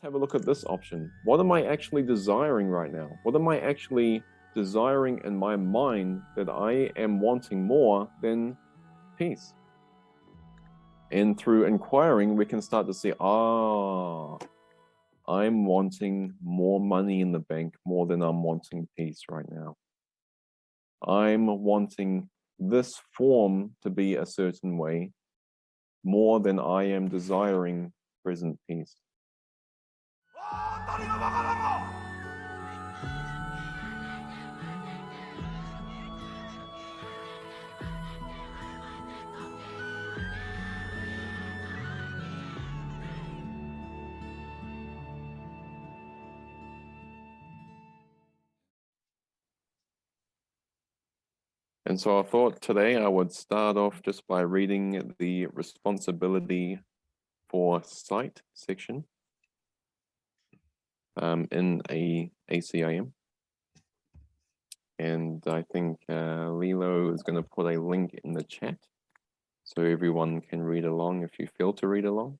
have a look at this option. What am I actually desiring right now? What am I actually desiring in my mind that I am wanting more than peace? And through inquiring, we can start to see, I'm wanting more money in the bank more than I'm wanting peace right now. I'm wanting this form to be a certain way more than I am desiring present peace. And so I thought today I would start off just by reading the responsibility for sight section in ACIM. And I think Lilo is going to put a link in the chat so everyone can read along if you feel to read along.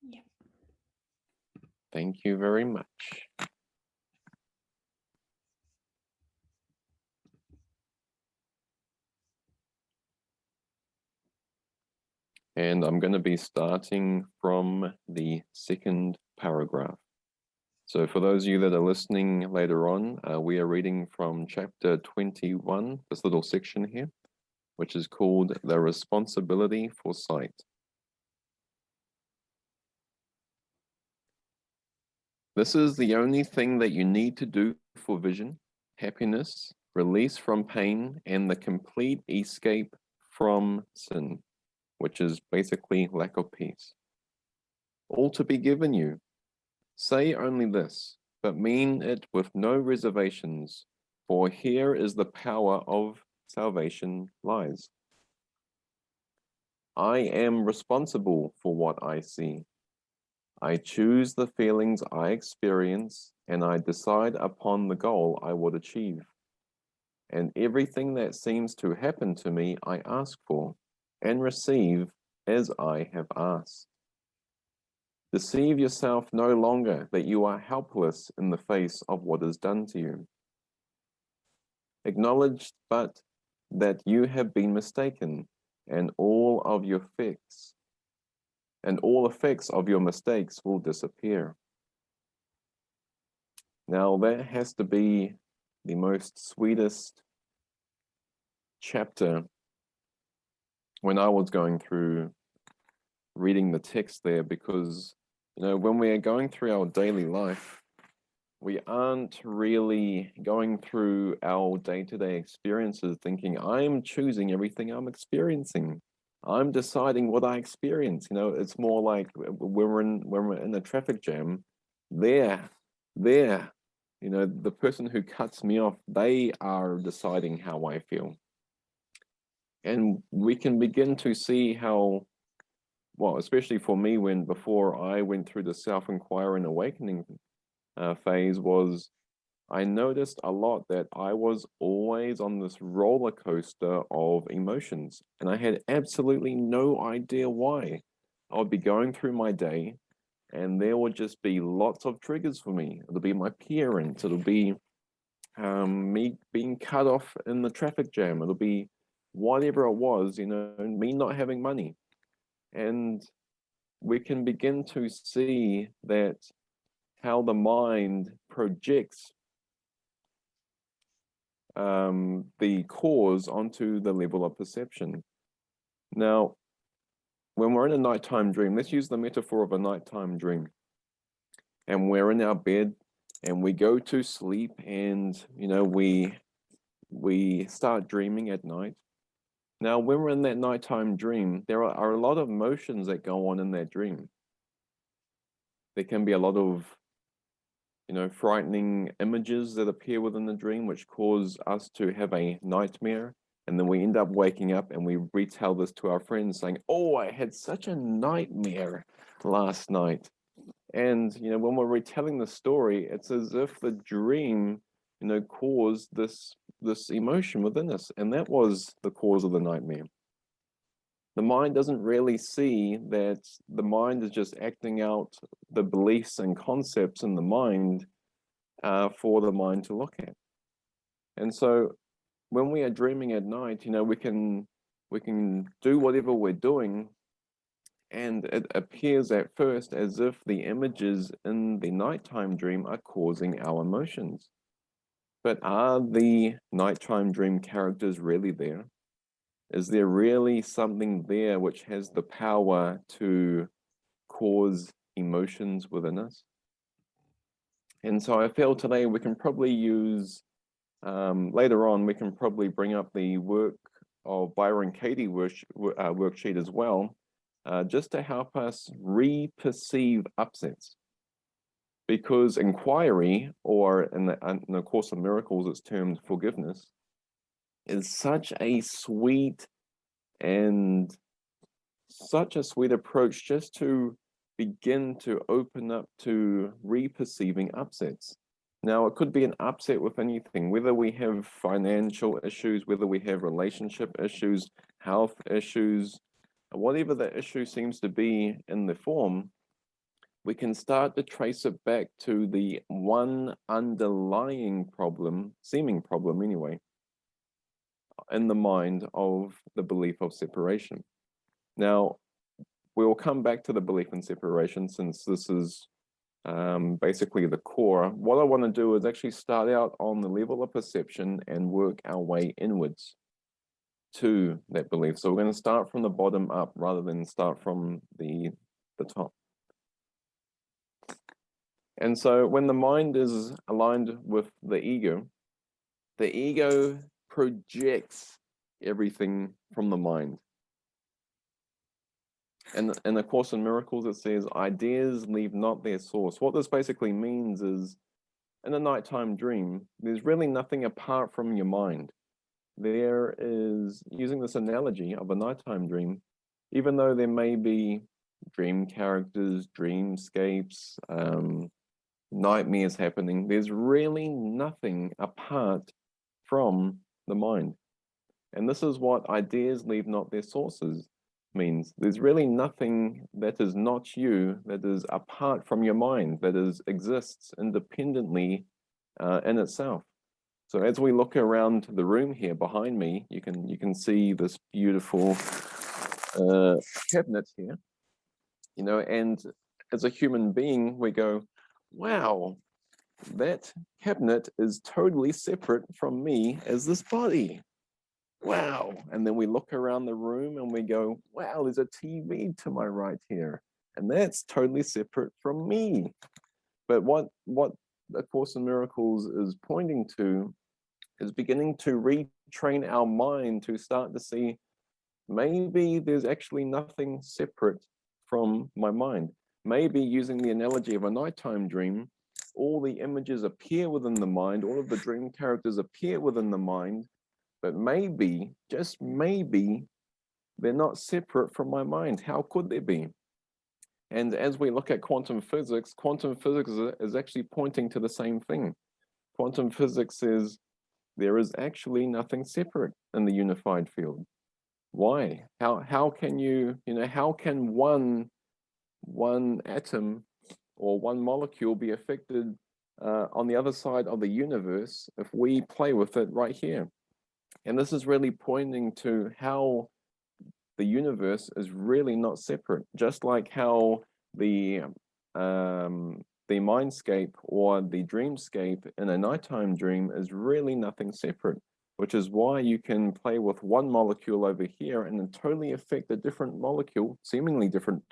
Yeah. Thank you very much. And I'm going to be starting from the second paragraph. So for those of you that are listening later on, we are reading from chapter 21, this little section here, which is called The Responsibility for Sight. This is the only thing that you need to do for vision, happiness, release from pain, and the complete escape from sin, which is basically lack of peace. All to be given you. Say only this, but mean it with no reservations, for here is the power of salvation lies. I am responsible for what I see. I choose the feelings I experience, and I decide upon the goal I would achieve. And everything that seems to happen to me, I ask for and receive as I have asked. Deceive yourself no longer that you are helpless in the face of what is done to you. Acknowledge but that you have been mistaken, and all effects of your mistakes will disappear. Now that has to be the most sweetest chapter when I was going through reading the text there, because when we are going through our daily life, we aren't really going through our day-to-day experiences thinking, I'm choosing everything I'm experiencing. I'm deciding what I experience. It's more like when we're in a traffic jam, the person who cuts me off, they are deciding how I feel. And we can begin to see how, well, especially for me, before I went through the self-inquiry and awakening phase, was I noticed a lot that I was always on this roller coaster of emotions, and I had absolutely no idea why. I would be going through my day, and there would just be lots of triggers for me. It'll be my parents, it'll be me being cut off in the traffic jam, it'll be whatever it was, me not having money. And we can begin to see that how the mind projects the cause onto the level of perception. Now, when we're in a nighttime dream, let's use the metaphor of a nighttime dream. And we're in our bed and we go to sleep, and we start dreaming at night. Now, when we're in that nighttime dream, there are a lot of emotions that go on in that dream. There can be a lot of frightening images that appear within the dream, which cause us to have a nightmare. And then we end up waking up and we retell this to our friends saying, oh, I had such a nightmare last night. And, when we're retelling the story, it's as if the dream, caused this emotion within us. And that was the cause of the nightmare. the mind doesn't really see that the mind is just acting out the beliefs and concepts in the mind for the mind to look at. And so when we are dreaming at night, we can do whatever we're doing, and it appears at first as if the images in the nighttime dream are causing our emotions. But are the nighttime dream characters really there? Is there really something there which has the power to cause emotions within us? And so I feel today we can probably use, later on, we can probably bring up the work of Byron Katie worksheet as well, just to help us re-perceive upsets. Because inquiry, or in the Course of Miracles, it's termed forgiveness, is such a sweet approach just to begin to open up to re-perceiving upsets. Now, it could be an upset with anything, whether we have financial issues, whether we have relationship issues, health issues, whatever the issue seems to be in the form, we can start to trace it back to the one underlying problem, seeming problem anyway, in the mind of the belief of separation. Now, we will come back to the belief in separation, since this is basically the core. What I want to do is actually start out on the level of perception and work our way inwards to that belief. So we're going to start from the bottom up rather than start from the top. And so when the mind is aligned with the ego projects everything from the mind. And in the Course in Miracles, it says, ideas leave not their source. What this basically means is, in a nighttime dream, there's really nothing apart from your mind. There is, using this analogy of a nighttime dream, even though there may be dream characters, dreamscapes, nightmares happening, there's really nothing apart from the mind. And this is what ideas leave not their sources means. There's really nothing that is not you, that is apart from your mind, that exists independently in itself. So as we look around the room here behind me, you can see this beautiful cabinet here, and as a human being, we go, wow, that cabinet is totally separate from me as this body. Wow. And then we look around the room and we go, wow, there's a TV to my right here. And that's totally separate from me. But what A Course in Miracles is pointing to is beginning to retrain our mind to start to see, maybe there's actually nothing separate from my mind. Maybe, using the analogy of a nighttime dream, all the images appear within the mind, all of the dream characters appear within the mind, but maybe, just maybe, they're not separate from my mind. How could they be? And as we look at quantum physics is actually pointing to the same thing. Quantum physics says there is actually nothing separate in the unified field. Why? How can how can one atom or one molecule be affected on the other side of the universe if we play with it right here? And this is really pointing to how the universe is really not separate, just like how the mindscape or the dreamscape in a nighttime dream is really nothing separate, which is why you can play with one molecule over here and then totally affect a different molecule, seemingly different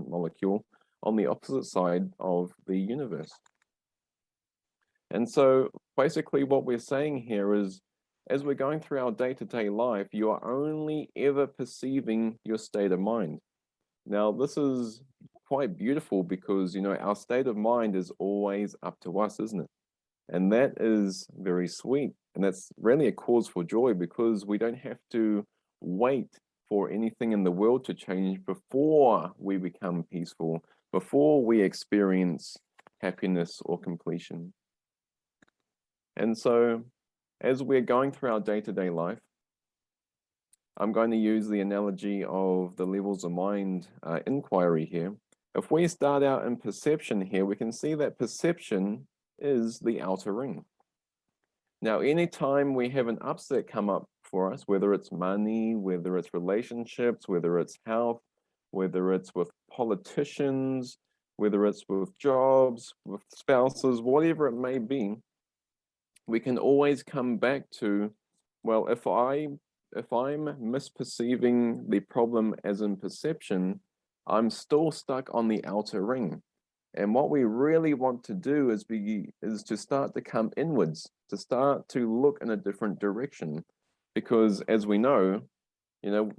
molecule, on the opposite side of the universe. And so basically what we're saying here is, as we're going through our day-to-day life, you are only ever perceiving your state of mind. Now, this is quite beautiful because, our state of mind is always up to us, isn't it? And that is very sweet. And that's really a cause for joy, because we don't have to wait for anything in the world to change before we become peaceful, before we experience happiness or completion. And so, as we're going through our day-to-day life, I'm going to use the analogy of the levels of mind inquiry here. If we start out in perception here, we can see that perception is the outer ring. Now, anytime we have an upset come up for us, whether it's money, whether it's relationships, whether it's health, whether it's with politicians, whether it's with jobs, with spouses, whatever it may be, we can always come back to, well, if I'm misperceiving the problem as in perception, I'm still stuck on the outer ring. And what we really want to do is to start to come inwards, to start to look in a different direction. Because as we know,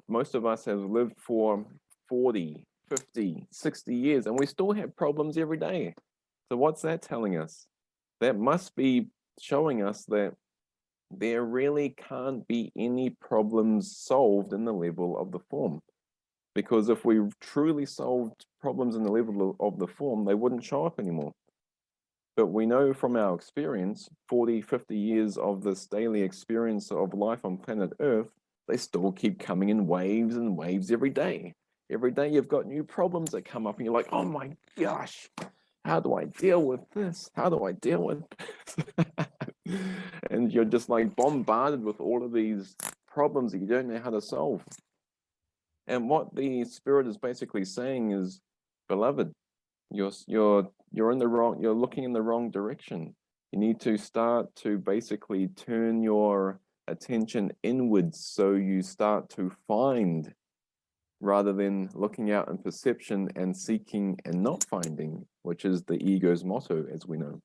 most of us have lived for 40, 50, 60 years, and we still have problems every day. So what's that telling us? That must be showing us that there really can't be any problems solved in the level of the form. Because if we truly solved problems in the level of the form, they wouldn't show up anymore. But we know from our experience, 40, 50 years of this daily experience of life on planet Earth, they still keep coming in waves and waves every day. Every day you've got new problems that come up and you're like, oh my gosh, how do I deal with this? How do I deal with this? And you're just like bombarded with all of these problems that you don't know how to solve. And what the Spirit is basically saying is, beloved, you're looking in the wrong direction. You need to start to basically turn your attention inwards, so you start to find rather than looking out in perception and seeking and not finding, which is the ego's motto, as we know.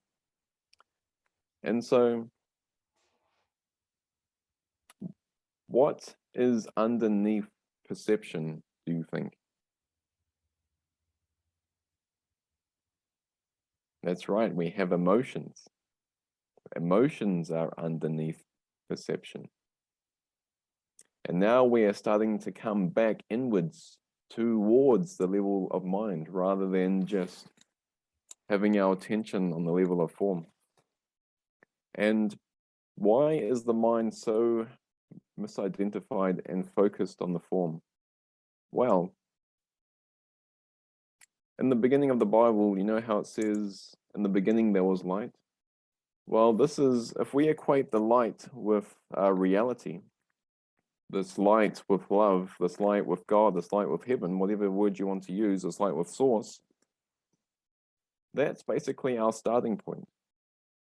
And so what is underneath perception, do you think? That's right, we have emotions. Emotions are underneath perception. And now we are starting to come back inwards towards the level of mind rather than just having our attention on the level of form. And why is the mind so misidentified and focused on the form? Well, in the beginning of the Bible, you know how it says, in the beginning there was light? Well, this is, if we equate the light with reality, this light with love, this light with God, this light with heaven, whatever word you want to use, this light with source, that's basically our starting point.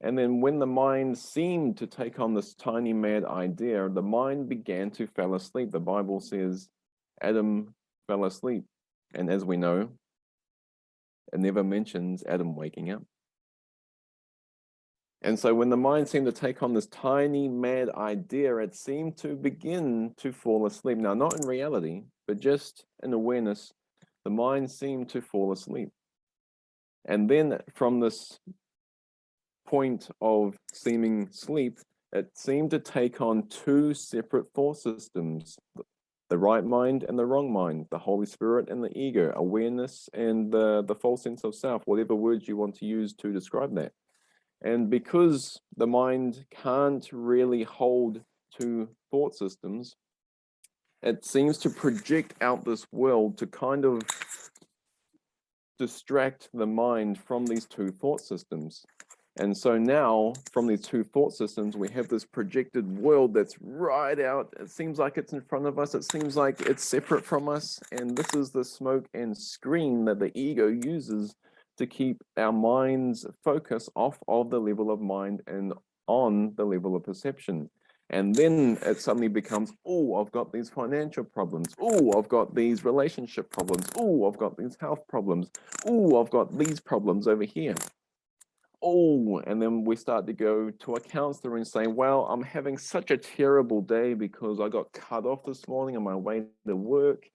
And then when the mind seemed to take on this tiny mad idea, the mind began to fall asleep. The Bible says Adam fell asleep. And as we know, it never mentions Adam waking up. And so when the mind seemed to take on this tiny mad idea, it seemed to begin to fall asleep. Now, not in reality, but just in awareness, the mind seemed to fall asleep. And then from this point of seeming sleep, it seemed to take on two separate thought systems, the right mind and the wrong mind, the Holy Spirit and the ego, awareness and the false sense of self, whatever words you want to use to describe that. And because the mind can't really hold two thought systems, it seems to project out this world to kind of distract the mind from these two thought systems. And so now, from these two thought systems, we have this projected world that's right out. It seems like it's in front of us. It seems like it's separate from us. And this is the smoke and screen that the ego uses to keep our mind's focus off of the level of mind and on the level of perception. And then it suddenly becomes, oh, I've got these financial problems. Oh, I've got these relationship problems. Oh, I've got these health problems. Oh, I've got these problems over here. Oh, and then we start to go to a counselor and say, well, I'm having such a terrible day because I got cut off this morning on my way to work.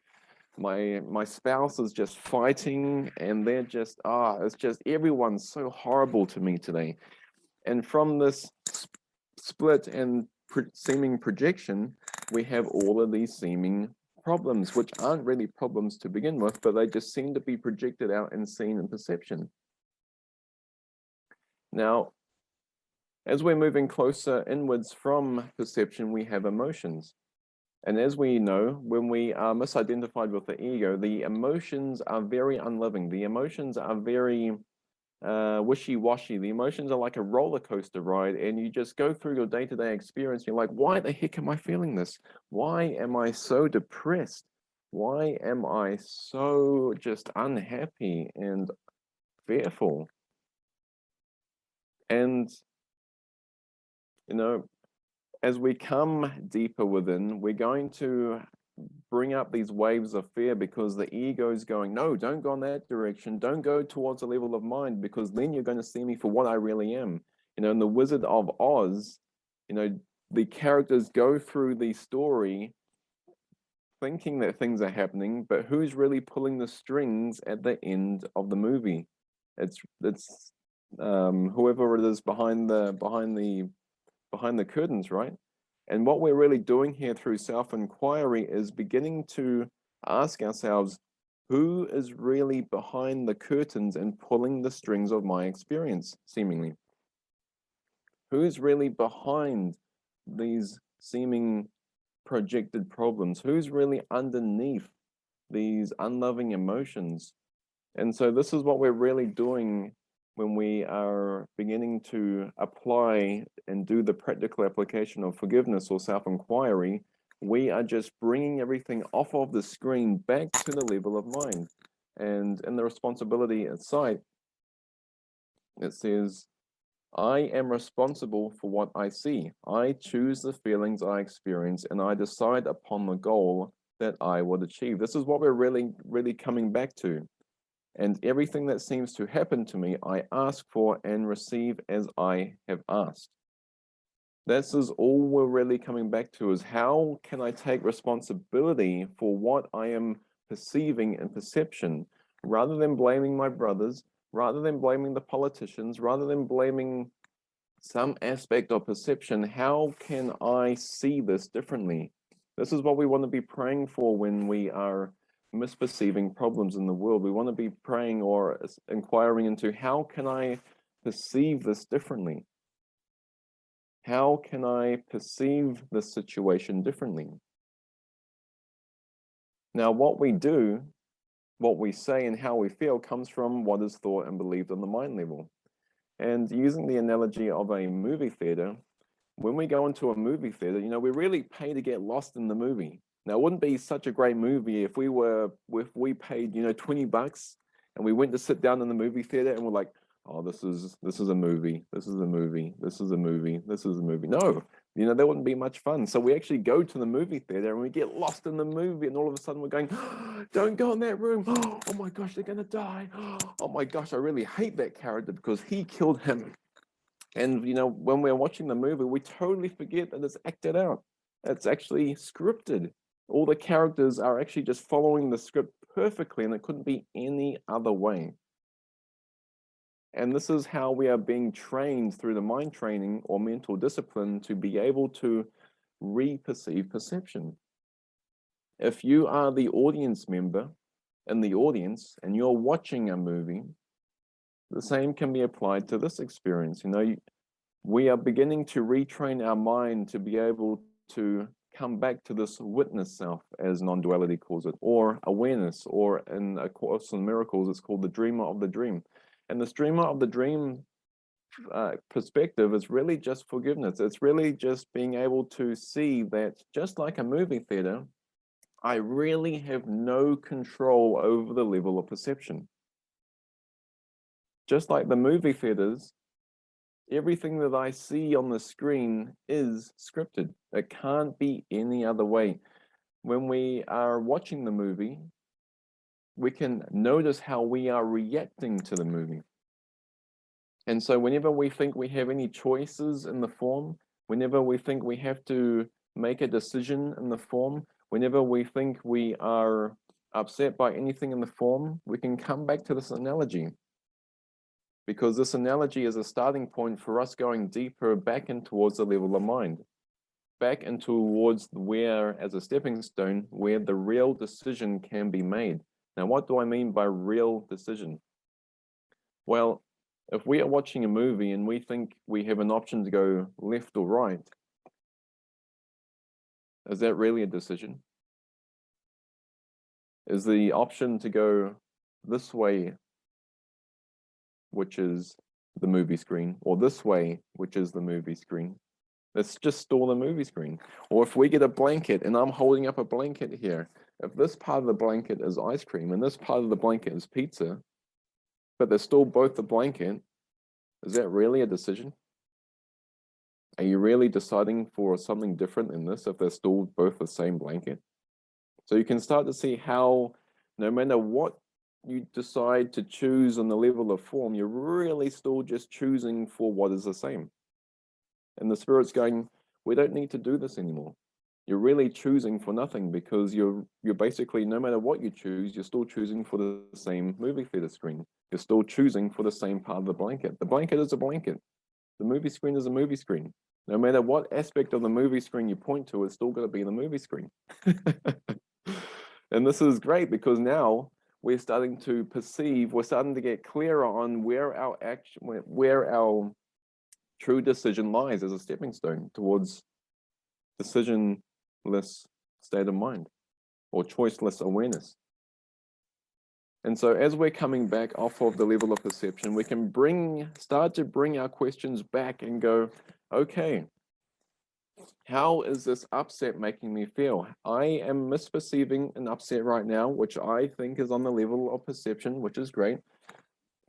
My spouse is just fighting and they're just, it's just, everyone's so horrible to me today. And from this split and seeming projection, we have all of these seeming problems, which aren't really problems to begin with, but they just seem to be projected out and seen in perception. Now, as we're moving closer inwards from perception, we have emotions. And as we know, when we are misidentified with the ego, the emotions are very unloving. The emotions are very wishy-washy. The emotions are like a roller coaster ride, and you just go through your day-to-day experience. You're like, why the heck am I feeling this? Why am I so depressed? Why am I so just unhappy and fearful? And, you know, as we come deeper within, we're going to bring up these waves of fear because the ego is going, no, don't go in that direction. Don't go towards the level of mind, because then you're going to see me for what I really am. In The Wizard of Oz, the characters go through the story thinking that things are happening, but who's really pulling the strings at the end of the movie? It's whoever it is behind the curtains, right? And what we're really doing here through self-inquiry is beginning to ask ourselves, who is really behind the curtains and pulling the strings of my experience, seemingly? Who's really behind these seeming projected problems? Who's really underneath these unloving emotions? And so this is what we're really doing when we are beginning to apply and do the practical application of forgiveness or self-inquiry. We are just bringing everything off of the screen back to the level of mind. And in the responsibility at sight, it says, I am responsible for what I see. I choose the feelings I experience, and I decide upon the goal that I would achieve. This is what we're really, really coming back to. And everything that seems to happen to me, I ask for and receive as I have asked. This is all we're really coming back to, is how can I take responsibility for what I am perceiving in perception, rather than blaming my brothers, rather than blaming the politicians, rather than blaming some aspect of perception. How can I see this differently? This is what we want to be praying for when we are misperceiving problems in the world. We want to be praying or inquiring into, how can I perceive this differently? How can I perceive this situation differently? Now, what we do, what we say, and how we feel comes from what is thought and believed on the mind level. And using the analogy of a movie theater, when we go into a movie theater, we really pay to get lost in the movie. Now, it wouldn't be such a great movie if we paid, $20 and we went to sit down in the movie theater and we're like, oh, this is a movie, this is a movie, this is a movie, this is a movie. No, that wouldn't be much fun. So we actually go to the movie theater and we get lost in the movie, and all of a sudden we're going, oh, don't go in that room. Oh my gosh, they're gonna die. Oh my gosh, I really hate that character because he killed him. And when we're watching the movie, we totally forget that it's acted out. It's actually scripted. All the characters are actually just following the script perfectly, and it couldn't be any other way. And this is how we are being trained through the mind training or mental discipline to be able to re-perceive perception. If you are the audience member in the audience and you're watching a movie, the same can be applied to this experience. We are beginning to retrain our mind to be able to come back to this witness self, as non-duality calls it, or awareness, or in A Course in Miracles, it's called the dreamer of the dream. And this dreamer of the dream perspective is really just forgiveness. It's really just being able to see that, just like a movie theater, I really have no control over the level of perception. Just like the movie theaters, everything that I see on the screen is scripted. It can't be any other way. When we are watching the movie, we can notice how we are reacting to the movie. And so whenever we think we have any choices in the form, whenever we think we have to make a decision in the form, whenever we think we are upset by anything in the form, we can come back to this analogy, because this analogy is a starting point for us going deeper back in towards the level of mind, back and towards where, as a stepping stone, where the real decision can be made. Now, what do I mean by real decision? Well, if we are watching a movie and we think we have an option to go left or right, Is that really a decision? Is the option to go this way, which is the movie screen, or this way, which is the movie screen? Let's just store the movie screen. Or if we get a blanket and I'm holding up a blanket here, if this part of the blanket is ice cream and this part of the blanket is pizza, but they're still both the blanket, is that really a decision? Are you really deciding for something different in this if they're still both the same blanket? So you can start to see how no matter what you decide to choose on the level of form, you're really still just choosing for what is the same. And the Spirit's going, we don't need to do this anymore. You're really choosing for nothing because you're basically, no matter what you choose, you're still choosing for the same movie theater screen. You're still choosing for the same part of the blanket. The blanket is a blanket. The movie screen is a movie screen. No matter what aspect of the movie screen you point to, it's still going to be the movie screen. And this is great because now we're starting to perceive, we're starting to get clearer on where our action, where our true decision lies as a stepping stone towards decisionless state of mind or choiceless awareness. And so as we're coming back off of the level of perception, we can start to bring our questions back and go, okay, how is this upset making me feel? I am misperceiving an upset right now, which I think is on the level of perception, which is great.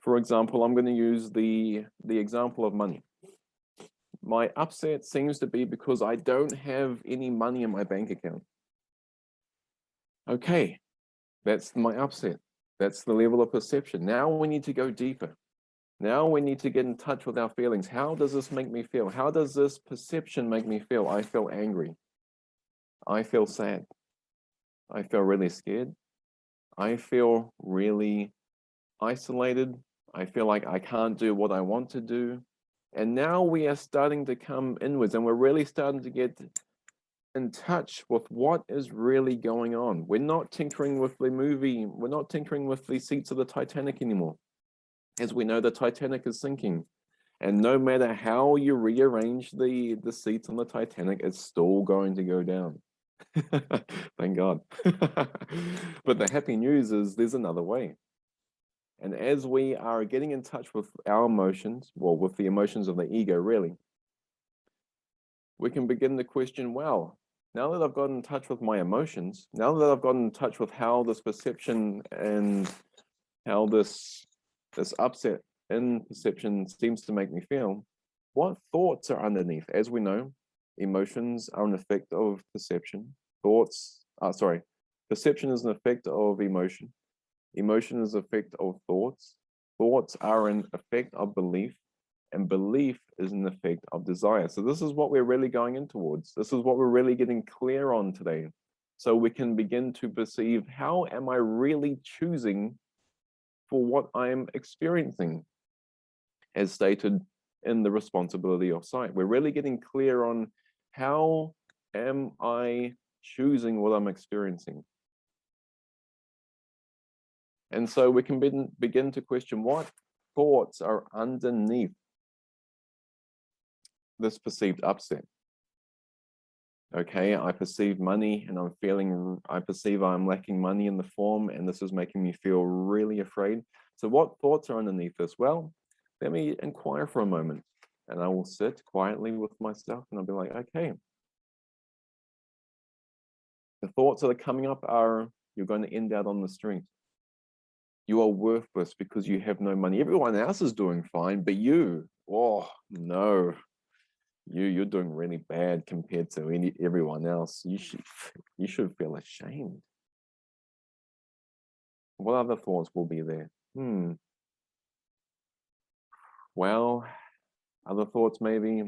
For example, I'm going to use the example of money. My upset seems to be because I don't have any money in my bank account. Okay, that's my upset. That's the level of perception. Now we need to go deeper. Now we need to get in touch with our feelings. How does this make me feel? How does this perception make me feel? I feel angry. I feel sad. I feel really scared. I feel really isolated. I feel like I can't do what I want to do. And now we are starting to come inwards and we're really starting to get in touch with what is really going on. We're not tinkering with the movie. We're not tinkering with the seats of the Titanic anymore. As we know, the Titanic is sinking. And no matter how you rearrange the seats on the Titanic, it's still going to go down. Thank God. But the happy news is there's another way. And as we are getting in touch with our emotions, well, with the emotions of the ego, really, we can begin to question, well, now that I've gotten in touch with my emotions, now that I've gotten in touch with how this perception and how this upset in perception seems to make me feel, what thoughts are underneath? As we know, emotions are an effect of perception. Perception is an effect of emotion. Emotion is an effect of thoughts. Thoughts are an effect of belief. And belief is an effect of desire. So this is what we're really going in towards. This is what we're really getting clear on today. So we can begin to perceive, how am I really choosing for what I'm experiencing, as stated in the responsibility of sight. We're really getting clear on, how am I choosing what I'm experiencing? And so we can begin to question, what thoughts are underneath this perceived upset? Okay, I perceive money and I perceive I'm lacking money in the form, and this is making me feel really afraid. So what thoughts are underneath this? Well, let me inquire for a moment, and I will sit quietly with myself and I'll be like, okay, the thoughts that are coming up are, you're going to end out on the street. You are worthless because you have no money. Everyone else is doing fine, but you, oh no, you're doing really bad compared to everyone else. You should feel ashamed. What other thoughts will be there? Well, other thoughts maybe,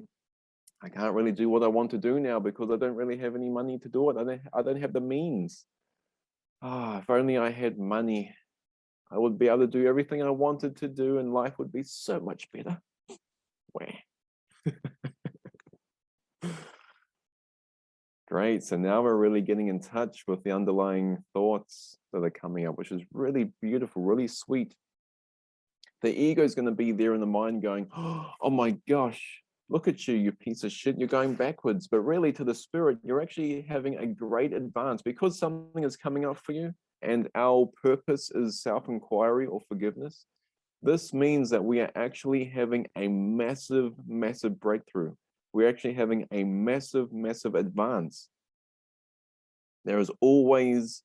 I can't really do what I want to do now because I don't really have any money to do it. I don't have the means. If only I had money, I would be able to do everything I wanted to do and life would be so much better. Where? Great. So now we're really getting in touch with the underlying thoughts that are coming up, which is really beautiful, really sweet. The ego is going to be there in the mind going, oh my gosh, Look at you, you piece of shit, you're going backwards. But really, to the spirit, you're actually having a great advance because something is coming up for you, and our purpose is self-inquiry or forgiveness. This means that we are actually having a massive, massive breakthrough. We're actually having a massive, massive advance. There is always,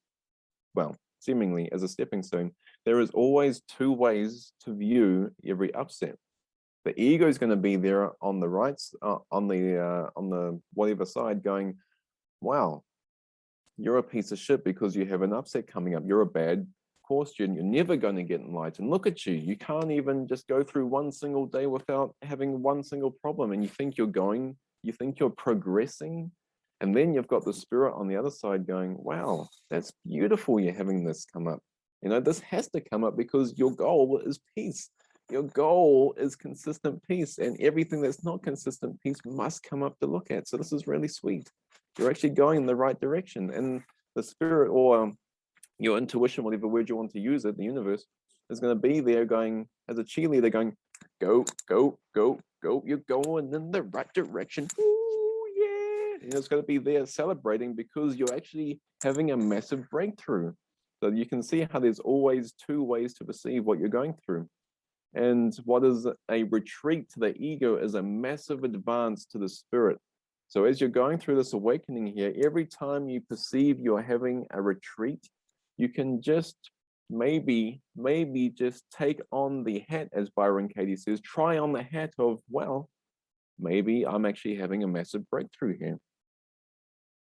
well, seemingly as a stepping stone, there is always two ways to view every upset. The ego is going to be there on the right, on the whatever side, going, "Wow, you're a piece of shit because you have an upset coming up. You're a bad course student. You're never going to get enlightened. Look at you. You can't even just go through one single day without having one single problem. And you think you're progressing. And then you've got the spirit on the other side going, wow, that's beautiful. You're having this come up. You know, this has to come up because your goal is peace. Your goal is consistent peace, and everything that's not consistent peace must come up to look at. So this is really sweet. You're actually going in the right direction, and the spirit or your intuition, whatever word you want to use it, the universe is going to be there going as a cheerleader going, go, go, go, go. You're going in the right direction. Ooh, yeah. And it's going to be there celebrating because you're actually having a massive breakthrough. So you can see how there's always two ways to perceive what you're going through. And what is a retreat to the ego is a massive advance to the spirit. So as you're going through this awakening here, every time you perceive you're having a retreat, you can just maybe just take on the hat, as Byron Katie says, try on the hat of, well, maybe I'm actually having a massive breakthrough here.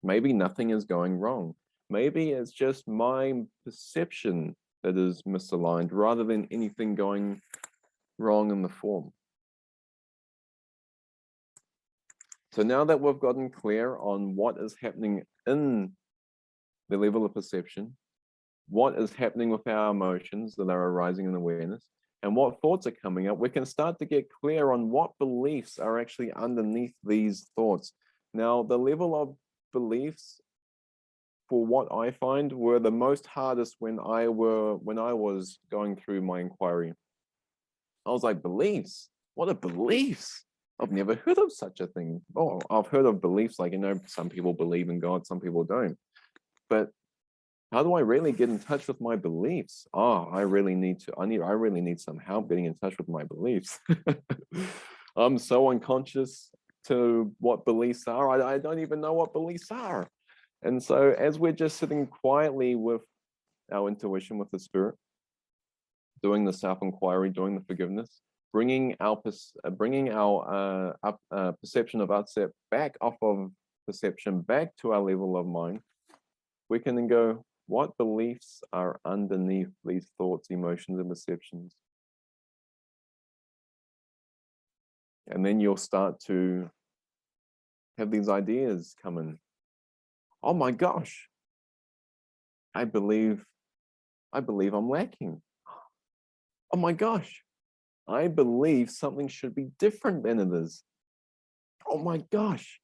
Maybe nothing is going wrong. Maybe it's just my perception that is misaligned rather than anything going wrong in the form. So now that we've gotten clear on what is happening in the level of perception, what is happening with our emotions that are arising in awareness, and what thoughts are coming up, we can start to get clear on what beliefs are actually underneath these thoughts. Now, the level of beliefs, for what I find, were the most hardest when I was going through my inquiry. I was like, beliefs? What are beliefs? I've never heard of such a thing. Oh, I've heard of beliefs, like, you know, some people believe in God, some people don't. But how do I really get in touch with my beliefs? Oh, I really need some help getting in touch with my beliefs. I'm so unconscious to what beliefs are. I don't even know what beliefs are. And so as we're just sitting quietly with our intuition, with the spirit, doing the self-inquiry, doing the forgiveness, bringing our perception of upset back off of perception, back to our level of mind, we can then go, what beliefs are underneath these thoughts, emotions, and perceptions? And then you'll start to have these ideas come in. Oh my gosh, I believe I'm lacking. Oh my gosh, I believe something should be different than it is. Oh my gosh,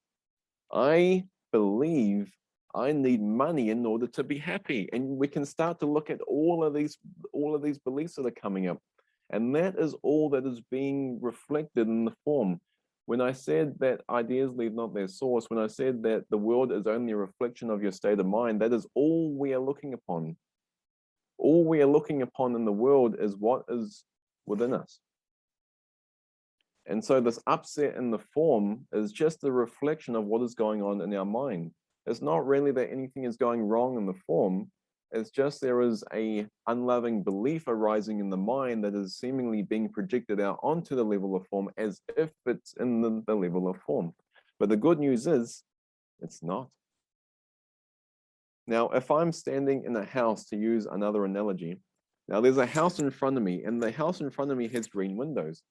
I believe I need money in order to be happy. And we can start to look at all of these beliefs that are coming up. And that is all that is being reflected in the form. When I said that ideas leave not their source, when I said that the world is only a reflection of your state of mind, that is all we are looking upon. All we are looking upon in the world is what is within us. And so this upset in the form is just a reflection of what is going on in our mind. It's not really that anything is going wrong in the form. It's just there is a unloving belief arising in the mind that is seemingly being projected out onto the level of form as if it's in the level of form. But the good news is, it's not. Now, if I'm standing in a house, to use another analogy, now there's a house in front of me, and the house in front of me has green windows.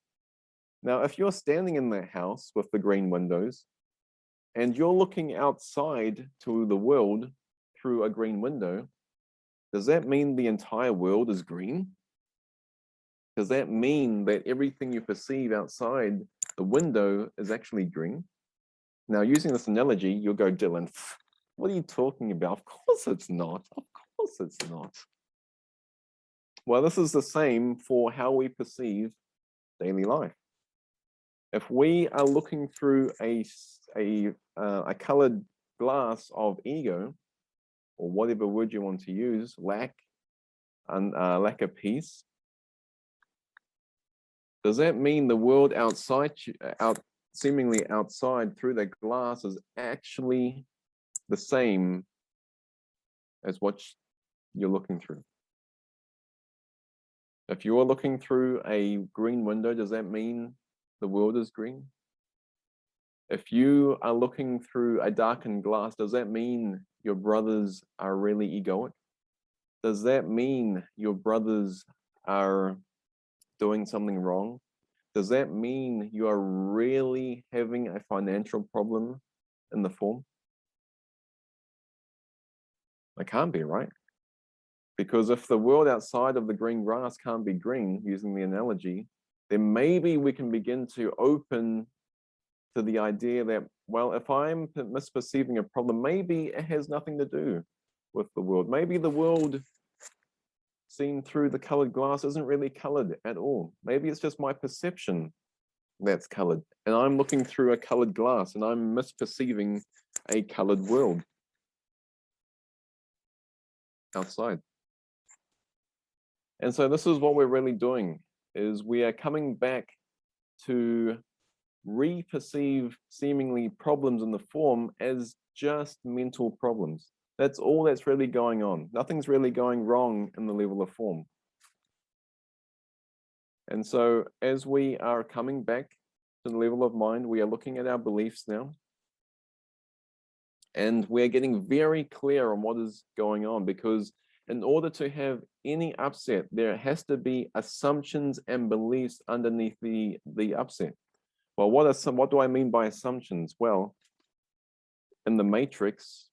Now, if you're standing in that house with the green windows and you're looking outside to the world through a green window, does that mean the entire world is green? Does that mean that everything you perceive outside the window is actually green? Now, using this analogy, you'll go, Dylan, what are you talking about? Of course it's not. Of course it's not. Well, this is the same for how we perceive daily life. If we are looking through a colored glass of ego, or whatever word you want to use, lack of peace, does that mean the world seemingly outside through that glass is actually the same as what you're looking through? If you're looking through a green window, does that mean the world is green? If you are looking through a darkened glass, does that mean your brothers are really egoic? Does that mean your brothers are doing something wrong? Does that mean you are really having a financial problem in the form? It can't be, right? Because if the world outside of the green grass can't be green, using the analogy, then maybe we can begin to open to the idea that, well, if I'm misperceiving a problem, maybe it has nothing to do with the world. Maybe the world seen through the colored glass isn't really colored at all. Maybe it's just my perception that's colored, and I'm looking through a colored glass and I'm misperceiving a colored world outside. And so this is what we're really doing, is we are coming back to re-perceive seemingly problems in the form as just mental problems. That's all that's really going on. Nothing's really going wrong in the level of form. And so as we are coming back to the level of mind, we are looking at our beliefs now. And we're getting very clear on what is going on, because in order to have any upset, there has to be assumptions and beliefs underneath the upset. Well, what do I mean by assumptions? Well, in the Matrix,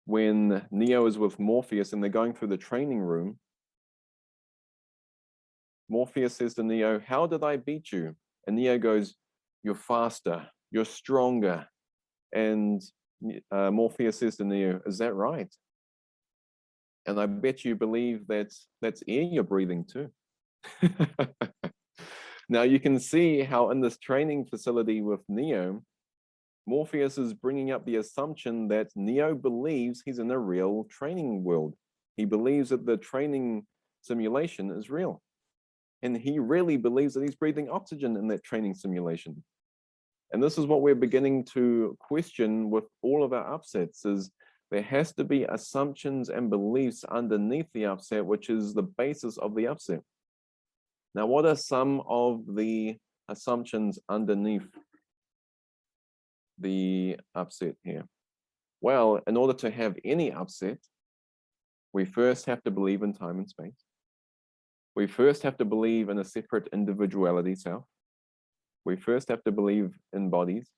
when Neo is with Morpheus and they're going through the training room, Morpheus says to Neo, "How did I beat you?" And Neo goes, "You're faster, you're stronger." And Morpheus says to Neo, "Is that right?" And I bet you believe that's air you're breathing too. Now you can see how in this training facility with Neo, Morpheus is bringing up the assumption that Neo believes he's in a real training world. He believes that the training simulation is real. And he really believes that he's breathing oxygen in that training simulation. And this is what we're beginning to question with all of our upsets, is there has to be assumptions and beliefs underneath the upset, which is the basis of the upset. Now, what are some of the assumptions underneath the upset here? Well, in order to have any upset, we first have to believe in time and space. We first have to believe in a separate individuality self. We first have to believe in bodies.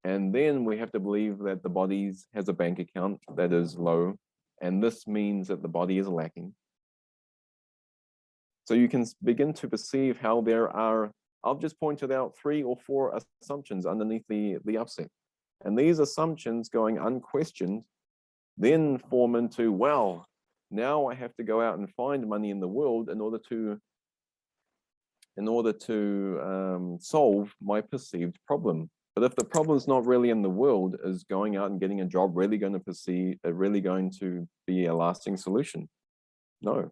And then we have to believe that the body has a bank account that is low. And this means that the body is lacking. So you can begin to perceive how there are, I've just pointed out 3 or 4 assumptions underneath the upset. And these assumptions, going unquestioned, then form into, well, now I have to go out and find money in the world in order to solve my perceived problem. But if the problem is not really in the world, is going out and getting a job really going to be a lasting solution? No.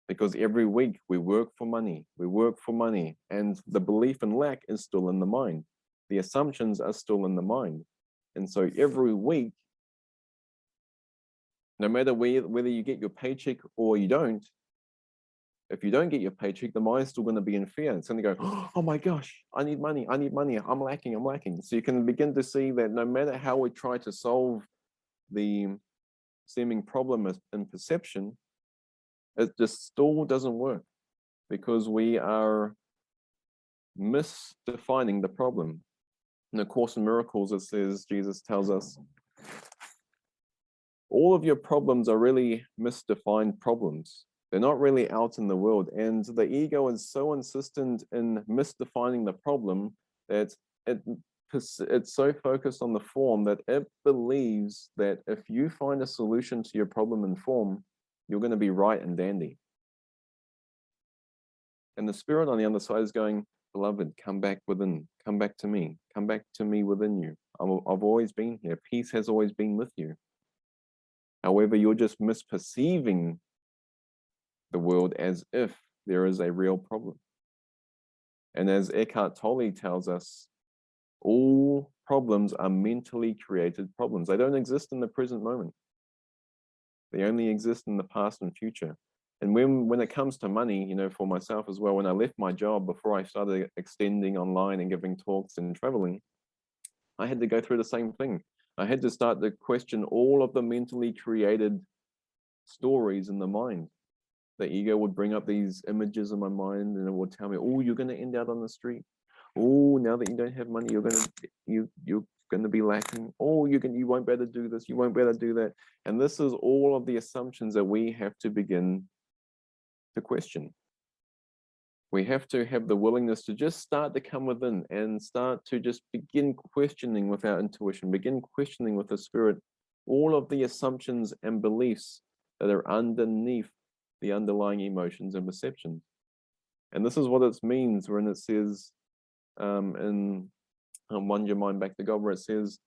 Because every week we work for money, and the belief in lack is still in the mind. The assumptions are still in the mind. And so every week, no matter whether you get your paycheck or you don't, if you don't get your paycheck, the mind's still going to be in fear. It's going to go, oh my gosh, I need money, I'm lacking. So you can begin to see that no matter how we try to solve the seeming problem in perception, it just still doesn't work, because we are misdefining the problem. In the Course in Miracles, it says, Jesus tells us, all of your problems are really misdefined problems. They're not really out in the world. And the ego is so insistent in misdefining the problem that it's so focused on the form that it believes that if you find a solution to your problem in form, you're going to be right and dandy. And the spirit on the other side is going, beloved, come back within, come back to me within you. I've always been here. Peace has always been with you. However, you're just misperceiving the world as if there is a real problem. And as Eckhart Tolle tells us, all problems are mentally created problems. They don't exist in the present moment. They only exist in the past and future. And when it comes to money, you know, for myself as well, when I left my job before I started extending online and giving talks and traveling, I had to go through the same thing. I had to start to question all of the mentally created stories in the mind. The ego would bring up these images in my mind and it would tell me, oh, you're going to end out on the street. Oh, now that you don't have money, you're going to be lacking. Oh, you won't be able to do this. You won't be able to do that. And this is all of the assumptions that we have to begin to question. We have to have the willingness to just start to come within and start to just begin questioning with our intuition, begin questioning with the spirit, all of the assumptions and beliefs that are underneath the underlying emotions and perceptions. And this is what it means when it says in One Your Mind Back to God, where it says,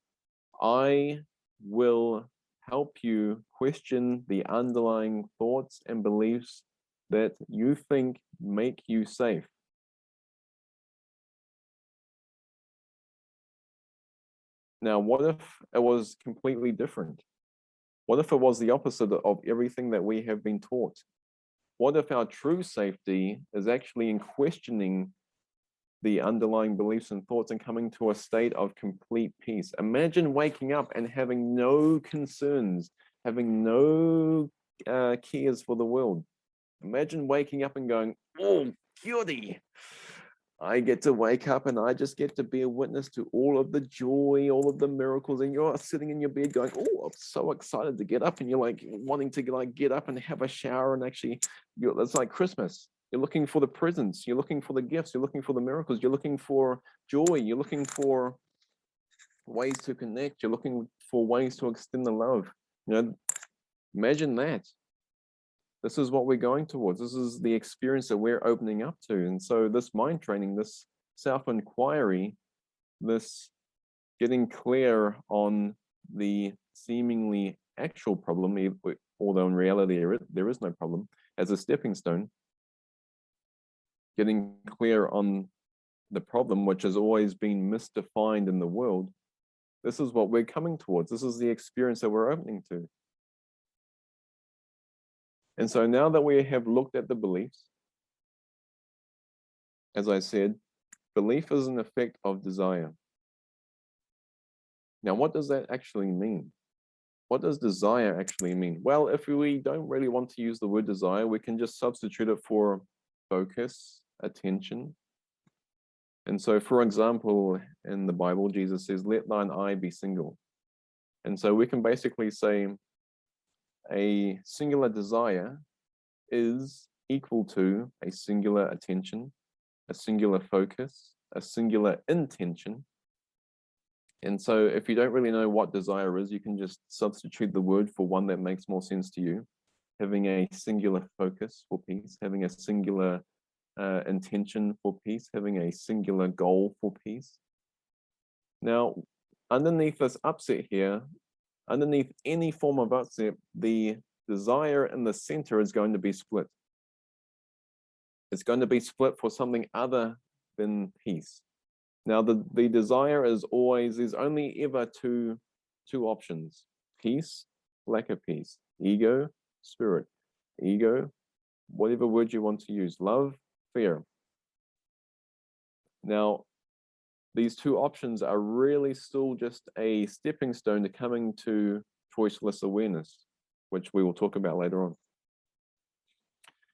I will help you question the underlying thoughts and beliefs that you think make you safe. Now, what if it was completely different? What if it was the opposite of everything that we have been taught? What if our true safety is actually in questioning the underlying beliefs and thoughts and coming to a state of complete peace? Imagine waking up and having no concerns, having no cares for the world. Imagine waking up and going, oh, cutie. I get to wake up and I just get to be a witness to all of the joy, all of the miracles. And you're sitting in your bed going, oh, I'm so excited to get up. And you're like wanting to get up and have a shower. And actually, it's like Christmas. You're looking for the presents. You're looking for the gifts. You're looking for the miracles. You're looking for joy. You're looking for ways to connect. You're looking for ways to extend the love. You know, imagine that. This is what we're going towards. This is the experience that we're opening up to. And so this mind training, this self-inquiry, this getting clear on the seemingly actual problem, although in reality there is no problem, as a stepping stone, getting clear on the problem, which has always been misdefined in the world. This is what we're coming towards. This is the experience that we're opening to. And so now that we have looked at the beliefs, as I said, belief is an effect of desire. Now, what does that actually mean? What does desire actually mean? Well, if we don't really want to use the word desire, we can just substitute it for focus, attention. And so, for example, in the Bible, Jesus says, let thine eye be single. And so we can basically say, a singular desire is equal to a singular attention, a singular focus, a singular intention. And so if you don't really know what desire is, you can just substitute the word for one that makes more sense to you. Having a singular focus for peace, having a singular intention for peace, having a singular goal for peace. Now, underneath this upset here, underneath any form of upset, the desire in the center is going to be split. It's going to be split for something other than peace. Now, the desire is always, there's only ever two options: peace, lack of peace, ego, spirit, ego, whatever word you want to use, love, fear. Now, these two options are really still just a stepping stone to coming to choiceless awareness, which we will talk about later on.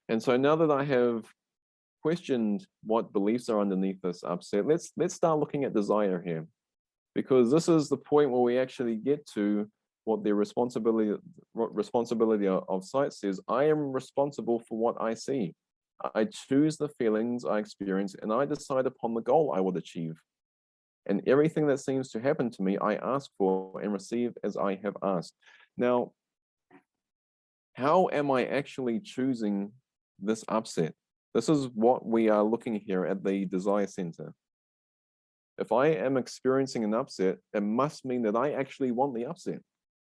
And so now that I have questioned what beliefs are underneath this upset, let's start looking at desire here, because this is the point where we actually get to what the responsibility of sight says. I am responsible for what I see. I choose the feelings I experience, and I decide upon the goal I will achieve. And everything that seems to happen to me, I ask for and receive as I have asked. Now, how am I actually choosing this upset? This is what we are looking here at the desire center. If I am experiencing an upset, it must mean that I actually want the upset.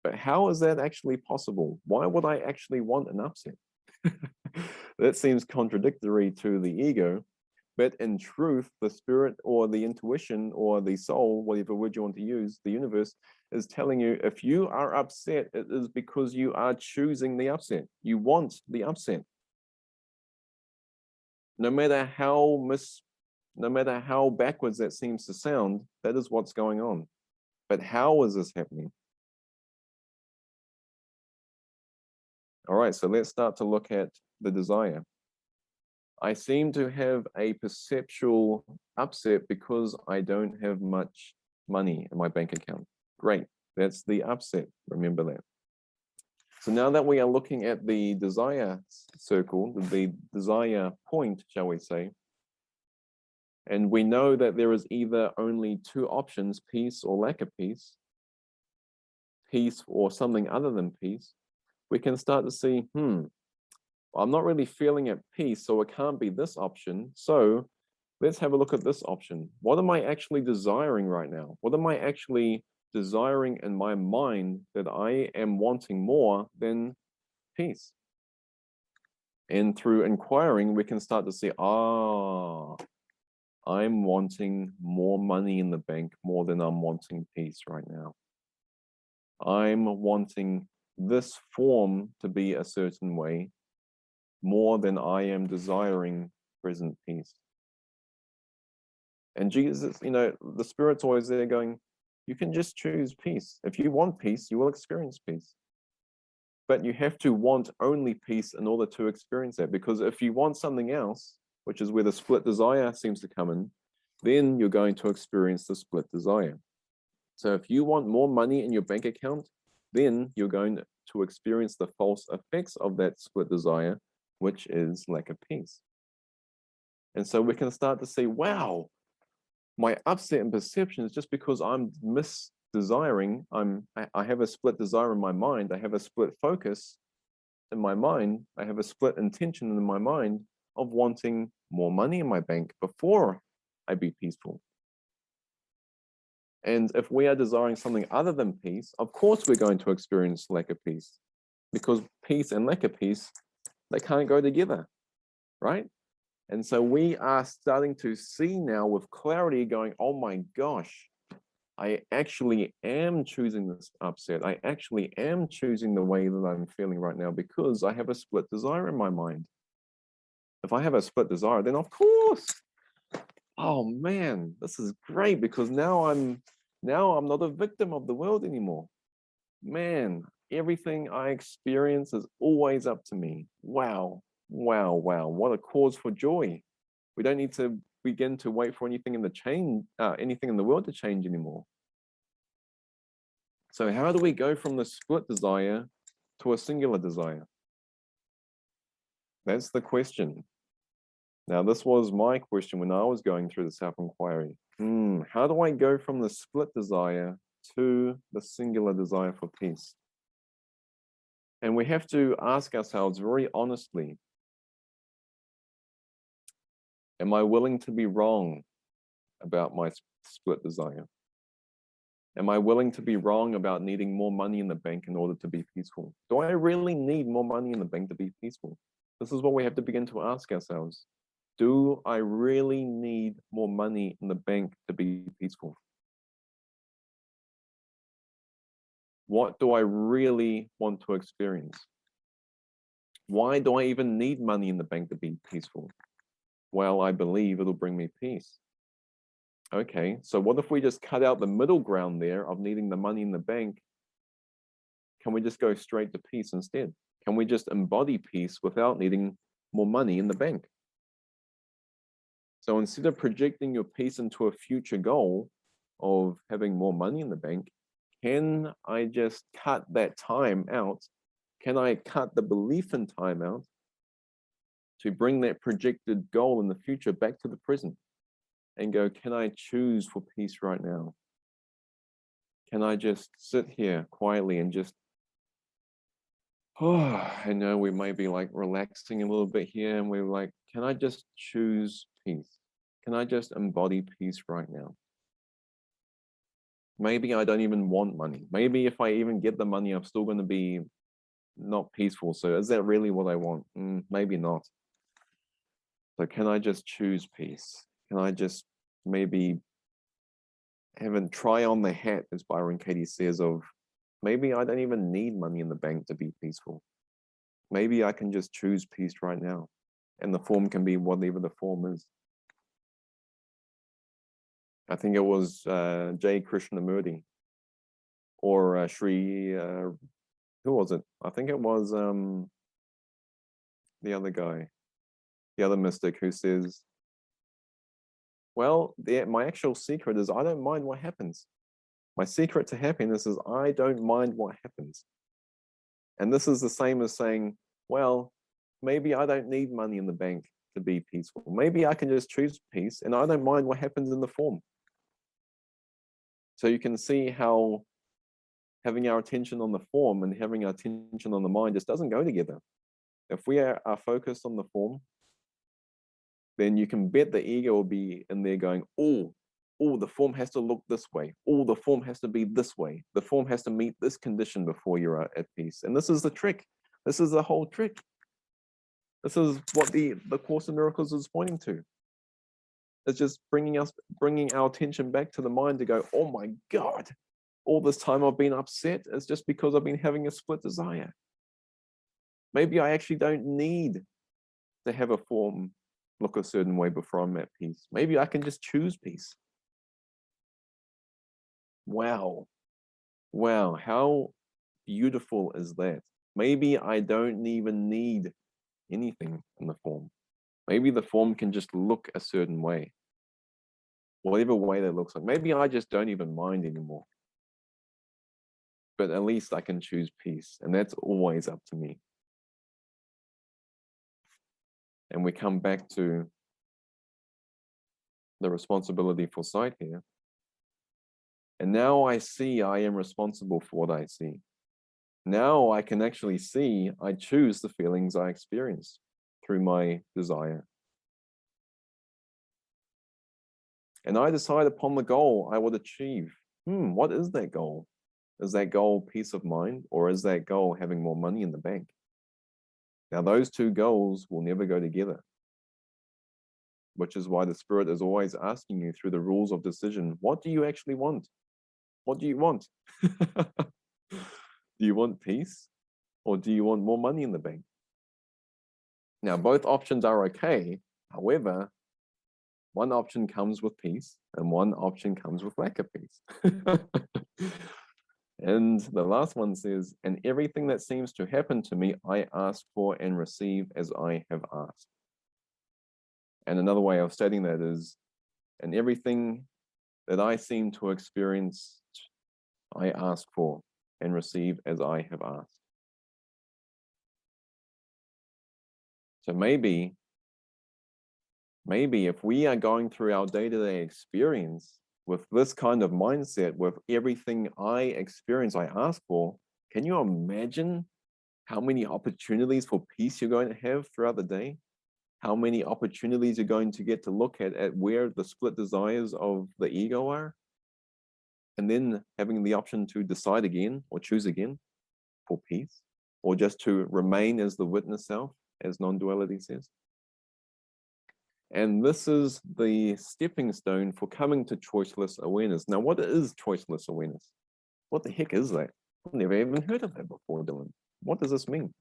But how is that actually possible? Why would I actually want an upset? That seems contradictory to the ego. But in truth, the spirit or the intuition or the soul, whatever word you want to use, the universe is telling you if you are upset, it is because you are choosing the upset. You want the upset. No matter how backwards that seems to sound, that is what's going on. But how is this happening? All right, so let's start to look at the desire. I seem to have a perceptual upset because I don't have much money in my bank account. Great, that's the upset, remember that. So now that we are looking at the desire circle, the desire point, shall we say, and we know that there is either only two options, peace or lack of peace or something other than peace, we can start to see, I'm not really feeling at peace, so it can't be this option. So let's have a look at this option. What am I actually desiring right now? What am I actually desiring in my mind that I am wanting more than peace? And through inquiring, we can start to see, I'm wanting more money in the bank more than I'm wanting peace right now. I'm wanting this form to be a certain way more than I am desiring present peace. And Jesus, the Spirit's always there going, you can just choose peace. If you want peace, you will experience peace. But you have to want only peace in order to experience that. Because if you want something else, which is where the split desire seems to come in, then you're going to experience the split desire. So if you want more money in your bank account, then you're going to experience the false effects of that split desire, which is lack of peace. And so we can start to see, wow, my upset in perception is just because I'm misdesiring. I have a split desire in my mind. I have a split focus in my mind. I have a split intention in my mind of wanting more money in my bank before I be peaceful. And if we are desiring something other than peace, of course we're going to experience lack of peace, because peace and lack of peace, they can't go together, right? And so we are starting to see now with clarity going, oh my gosh, I actually am choosing this upset. I actually am choosing the way that I'm feeling right now because I have a split desire in my mind. If I have a split desire, then of course, oh man, this is great because now I'm not a victim of the world anymore. Man, everything I experience is always up to me. Wow, wow, wow. What a cause for joy. We don't need to begin to wait for anything in the world to change anymore. So how do we go from the split desire to a singular desire? That's the question. Now, this was my question when I was going through the self-inquiry. How do I go from the split desire to the singular desire for peace? And we have to ask ourselves very honestly, am I willing to be wrong about my split desire? Am I willing to be wrong about needing more money in the bank in order to be peaceful? Do I really need more money in the bank to be peaceful? This is what we have to begin to ask ourselves. Do I really need more money in the bank to be peaceful? What do I really want to experience? Why do I even need money in the bank to be peaceful? Well, I believe it'll bring me peace. Okay, so what if we just cut out the middle ground there of needing the money in the bank? Can we just go straight to peace instead? Can we just embody peace without needing more money in the bank? So instead of projecting your peace into a future goal of having more money in the bank, can I just cut that time out? Can I cut the belief in time out to bring that projected goal in the future back to the present and go, can I choose for peace right now? Can I just sit here quietly and just Oh, I know we may be like relaxing a little bit here, and we're like, can I just choose peace? Can I just embody peace right now? Maybe I don't even want money. Maybe if I even get the money, I'm still going to be not peaceful. So is that really what I want? Maybe not. So can I just choose peace? Can I just maybe have a try on the hat, as Byron Katie says, of maybe I don't even need money in the bank to be peaceful. Maybe I can just choose peace right now. And the form can be whatever the form is. I think it was J. Krishnamurti or Sri, who was it? I think it was the other guy, the other mystic who says, well, my actual secret is I don't mind what happens. My secret to happiness is I don't mind what happens. And this is the same as saying, well, maybe I don't need money in the bank to be peaceful. Maybe I can just choose peace and I don't mind what happens in the form. So you can see how having our attention on the form and having our attention on the mind just doesn't go together. If we are focused on the form, then you can bet the ego will be in there going, oh, the form has to look this way. Oh, the form has to be this way. The form has to meet this condition before you're at peace. And this is the trick. This is the whole trick. This is what the Course in Miracles is pointing to. It's just bringing our attention back to the mind to go, oh my God, all this time I've been upset. It's just because I've been having a split desire. Maybe I actually don't need to have a form look a certain way before I'm at peace. Maybe I can just choose peace. Wow. Wow. How beautiful is that? Maybe I don't even need anything in the form. Maybe the form can just look a certain way, whatever way that looks like. Maybe I just don't even mind anymore. But at least I can choose peace. And that's always up to me. And we come back to the responsibility for sight here. And now I see I am responsible for what I see. Now I can actually see I choose the feelings I experience through my desire. And I decide upon the goal I would achieve. What is that goal? Is that goal peace of mind, or is that goal having more money in the bank? Now, those two goals will never go together, which is why the Spirit is always asking you through the rules of decision, what do you actually want? What do you want? Do you want peace, or do you want more money in the bank? Now, both options are okay. However, one option comes with peace and one option comes with lack of peace. And the last one says, and everything that seems to happen to me, I ask for and receive as I have asked. And another way of stating that is, and everything that I seem to experience, I ask for and receive as I have asked. So maybe if we are going through our day-to-day experience with this kind of mindset, with everything I experience, I ask for, can you imagine how many opportunities for peace you're going to have throughout the day? How many opportunities you're going to get to look at where the split desires of the ego are? And then having the option to decide again or choose again for peace, or just to remain as the witness self, as non-duality says. And this is the stepping stone for coming to choiceless awareness. Now, what is choiceless awareness? What the heck is that? I've never even heard of that before, Dylan. What does this mean?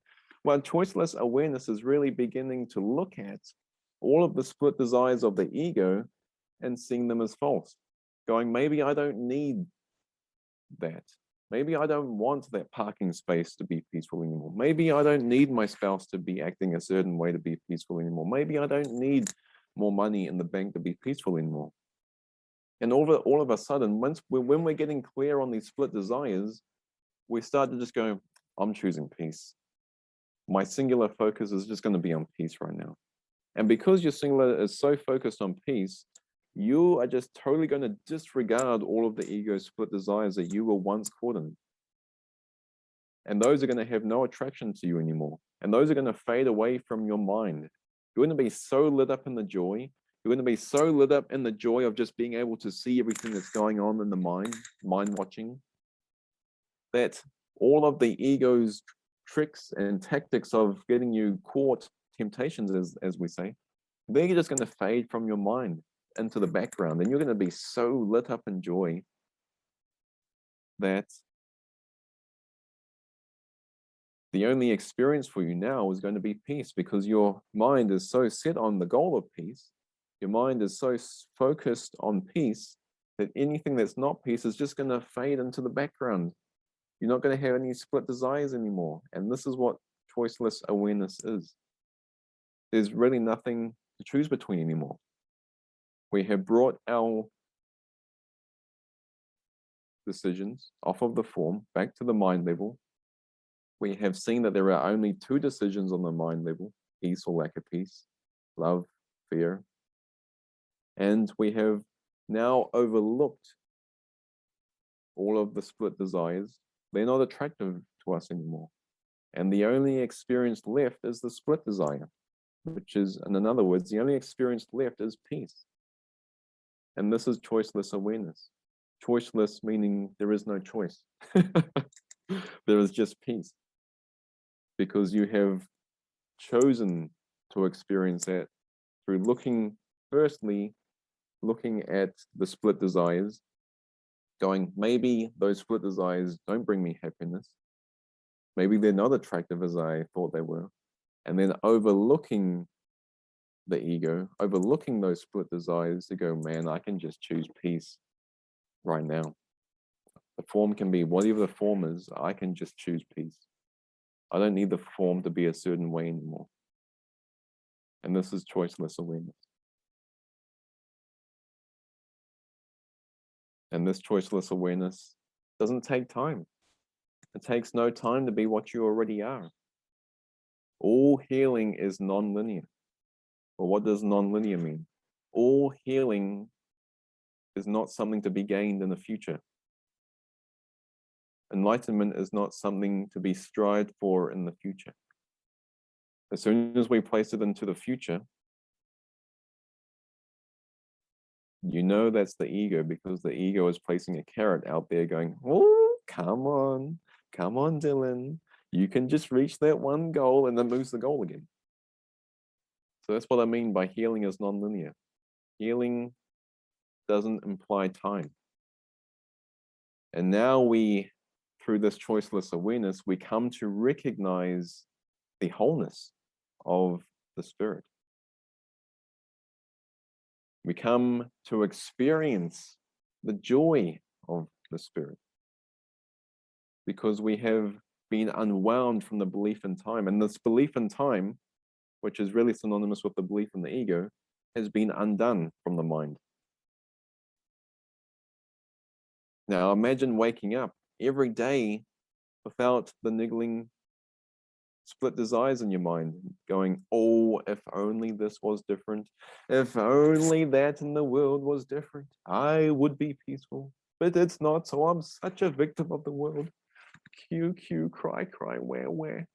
Well, choiceless awareness is really beginning to look at all of the split desires of the ego and seeing them as false. Going, maybe I don't need that. Maybe I don't want that parking space to be peaceful anymore. Maybe I don't need my spouse to be acting a certain way to be peaceful anymore. Maybe I don't need more money in the bank to be peaceful anymore. And all of a sudden, when we're getting clear on these split desires, we start to just go, I'm choosing peace. My singular focus is just going to be on peace right now. And because your singular is so focused on peace, you are just totally going to disregard all of the ego split desires that you were once caught in. And those are going to have no attraction to you anymore. And those are going to fade away from your mind. You're going to be so lit up in the joy. You're going to be so lit up in the joy of just being able to see everything that's going on in the mind watching, that all of the ego's tricks and tactics of getting you caught, temptations, as we say, they're just going to fade from your mind into the background. And you're going to be so lit up in joy that the only experience for you now is going to be peace, because your mind is so set on the goal of peace. Your mind is so focused on peace that anything that's not peace is just going to fade into the background. You're not going to have any split desires anymore. And this is what choiceless awareness is. There's really nothing to choose between anymore. We have brought our decisions off of the form back to the mind level. We have seen that there are only two decisions on the mind level: peace or lack of peace, love, fear. And we have now overlooked all of the split desires. They're not attractive to us anymore. And the only experience left is the split desire, which is, in other words, the only experience left is peace. And this is choiceless awareness. Choiceless meaning there is no choice. There is just peace. Because you have chosen to experience that through firstly, looking at the split desires, going, maybe those split desires don't bring me happiness. Maybe they're not attractive as I thought they were. And then overlooking the ego, overlooking those split desires to go, man, I can just choose peace right now. The form can be whatever the form is, I can just choose peace. I don't need the form to be a certain way anymore. And this is choiceless awareness. And this choiceless awareness doesn't take time. It takes no time to be what you already are. All healing is non-linear. Well, what does non-linear mean? All healing is not something to be gained in the future. Enlightenment is not something to be strived for in the future. As soon as we place it into the future, you know that's the ego, because the ego is placing a carrot out there going, oh, come on, Dylan. You can just reach that one goal, and then lose the goal again. So that's what I mean by healing is non-linear. Healing doesn't imply time. And now through this choiceless awareness, we come to recognize the wholeness of the spirit. We come to experience the joy of the spirit, because we have been unwound from the belief in time. And this belief in time, which is really synonymous with the belief in the ego, has been undone from the mind. Now imagine waking up every day without the niggling split desires in your mind, going, oh, if only this was different, if only that in the world was different, I would be peaceful, but it's not, so I'm such a victim of the world. Q, cry, where?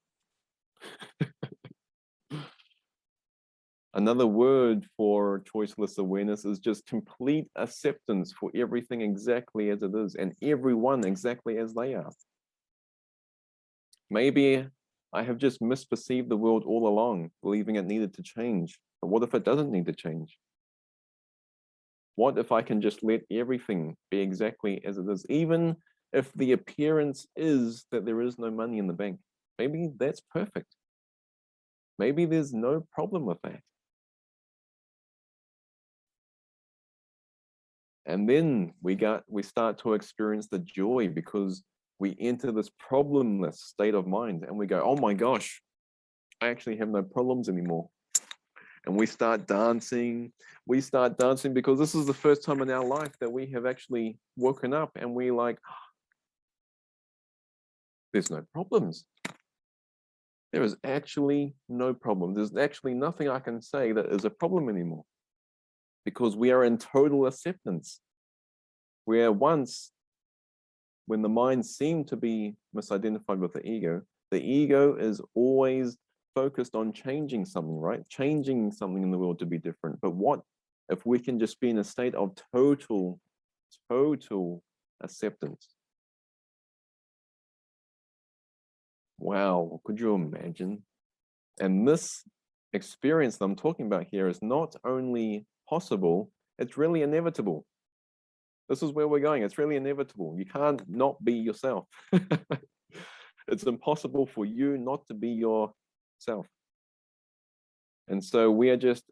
Another word for choiceless awareness is just complete acceptance for everything exactly as it is, and everyone exactly as they are. Maybe I have just misperceived the world all along, believing it needed to change. But what if it doesn't need to change? What if I can just let everything be exactly as it is, even if the appearance is that there is no money in the bank? Maybe that's perfect. Maybe there's no problem with that. And then we start to experience the joy, because we enter this problemless state of mind and we go, oh my gosh, I actually have no problems anymore. And we start dancing. We start dancing because this is the first time in our life that we have actually woken up and we like, there's no problems. There is actually no problem. There's actually nothing I can say that is a problem anymore, because we are in total acceptance. Where once when the mind seemed to be misidentified with the ego is always focused on changing something, right? Changing something in the world to be different. But what if we can just be in a state of total acceptance? Wow, could you imagine? And this experience that I'm talking about here is not only possible, it's really inevitable. This is where we're going. It's really inevitable. You can't not be yourself. It's impossible for you not to be yourself. And so we are just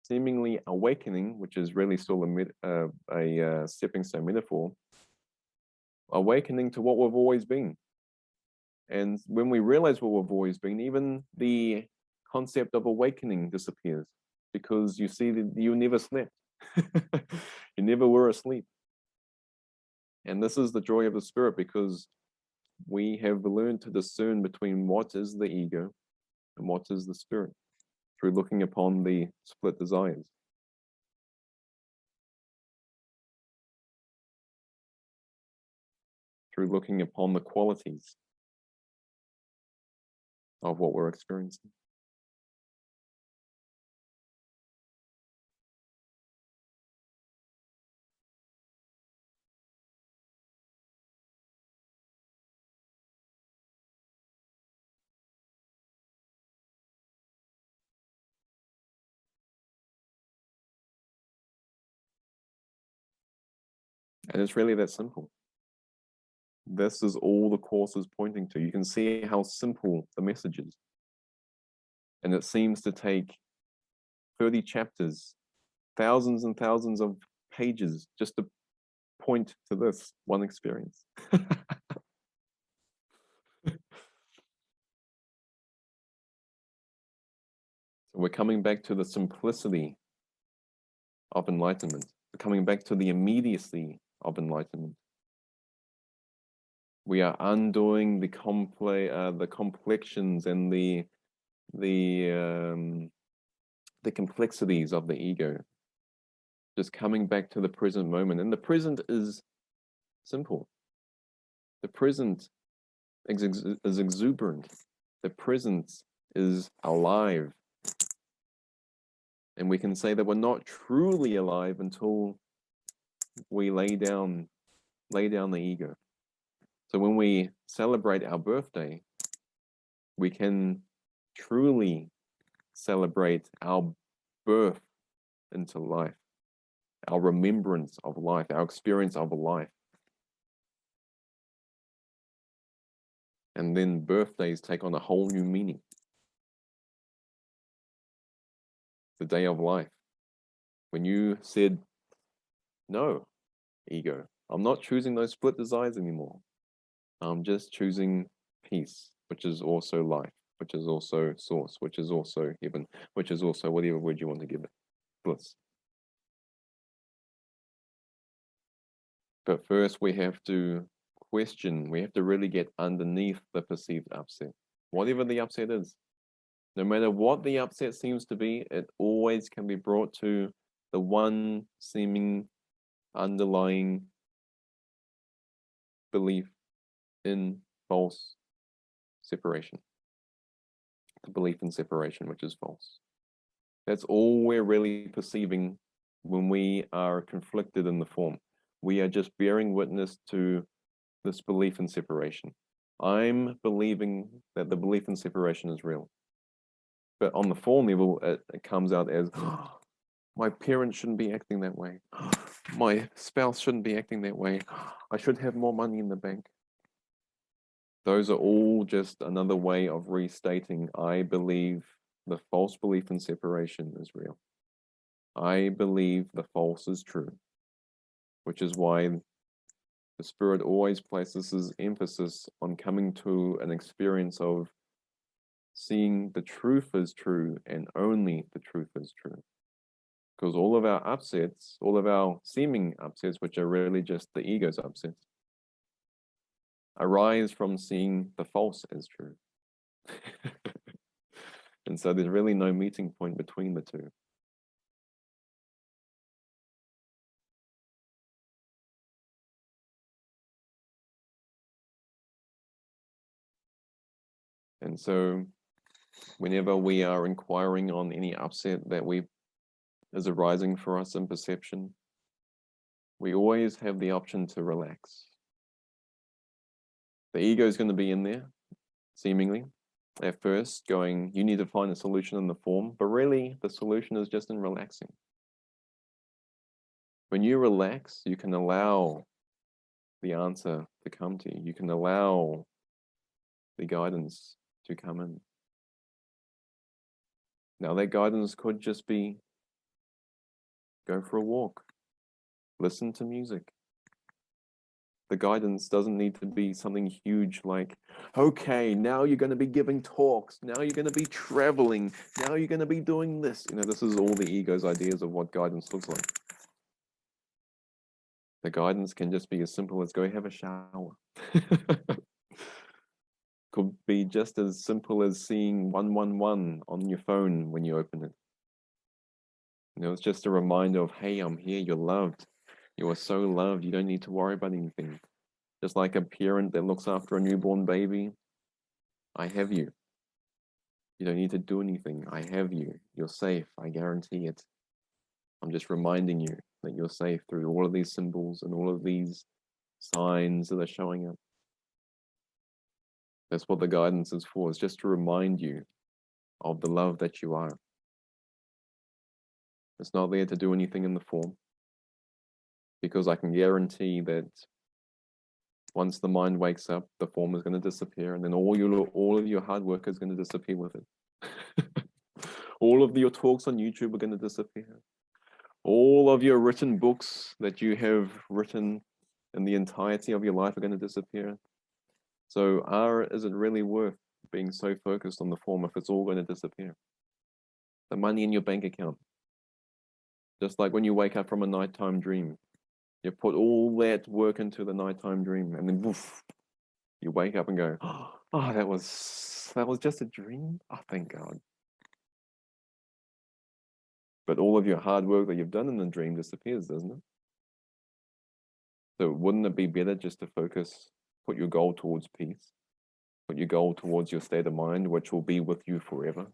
seemingly awakening, which is really still a stepping stone metaphor, awakening to what we've always been. And when we realize what we've always been, even the concept of awakening disappears, because you see that you never slept. You never were asleep. And this is the joy of the spirit, because we have learned to discern between what is the ego and what is the spirit through looking upon the split desires. Through looking upon the qualities of what we're experiencing. And it's really that simple. This is all the course is pointing to. You can see how simple the message is. And it seems to take 30 chapters, thousands and thousands of pages just to point to this one experience. So we're coming back to the simplicity of enlightenment. We're coming back to the immediacy of enlightenment. We are undoing the complexions and the complexities of the ego. Just coming back to the present moment. And the present is simple. The present is exuberant. The present is alive. And we can say that we're not truly alive until we lay down the ego. So when we celebrate our birthday, we can truly celebrate our birth into life, our remembrance of life, our experience of life. And then birthdays take on a whole new meaning. The day of life. When you said, no, ego, I'm not choosing those split desires anymore. I'm just choosing peace, which is also life, which is also source, which is also heaven, which is also whatever word you want to give it, bliss. But first we have to question, we have to really get underneath the perceived upset, whatever the upset is. No matter what the upset seems to be, it always can be brought to the one seeming underlying belief in false separation. The belief in separation, which is false. That's all we're really perceiving when we are conflicted in the form. We are just bearing witness to this belief in separation. I'm believing that the belief in separation is real. But on the form level, it comes out as, oh, my parents shouldn't be acting that way. My spouse shouldn't be acting that way. I should have more money in the bank. Those are all just another way of restating, I believe the false belief in separation is real. I believe the false is true, which is why the Spirit always places his emphasis on coming to an experience of seeing the truth is true and only the truth is true. Because all of our upsets, all of our seeming upsets, which are really just the ego's upsets, arise from seeing the false as true. And so there's really no meeting point between the two. And so whenever we are inquiring on any upset that is arising for us in perception, we always have the option to relax. The ego is going to be in there, seemingly, at first, going, you need to find a solution in the form, but really the solution is just in relaxing. When you relax, you can allow the answer to come to you. You can allow the guidance to come in. Now, that guidance could just be go for a walk, listen to music. The guidance doesn't need to be something huge like, okay, now you're going to be giving talks, now you're going to be traveling, now you're going to be doing this. You know, this is all the ego's ideas of what guidance looks like. The guidance can just be as simple as go have a shower. Could be just as simple as seeing 111 on your phone when you open it. You know, it's just a reminder of, hey, I'm here, you're loved. You are so loved, you don't need to worry about anything. Just like a parent that looks after a newborn baby, I have you. You don't need to do anything. I have you. You're safe. I guarantee it. I'm just reminding you that you're safe through all of these symbols and all of these signs that are showing up. That's what the guidance is for. It's just to remind you of the love that you are. It's not there to do anything in the form, because I can guarantee that once the mind wakes up, the form is going to disappear, and then all of your hard work is going to disappear with it. All of your talks on YouTube are going to disappear. All of your written books that you have written in the entirety of your life are going to disappear. So is it really worth being so focused on the form if it's all going to disappear? The money in your bank account, just like when you wake up from a nighttime dream, you put all that work into the nighttime dream, and then woof, you wake up and go, oh, that was just a dream. Oh, thank God. But all of your hard work that you've done in the dream disappears, doesn't it? So wouldn't it be better just to focus, put your goal towards peace, put your goal towards your state of mind, which will be with you forever?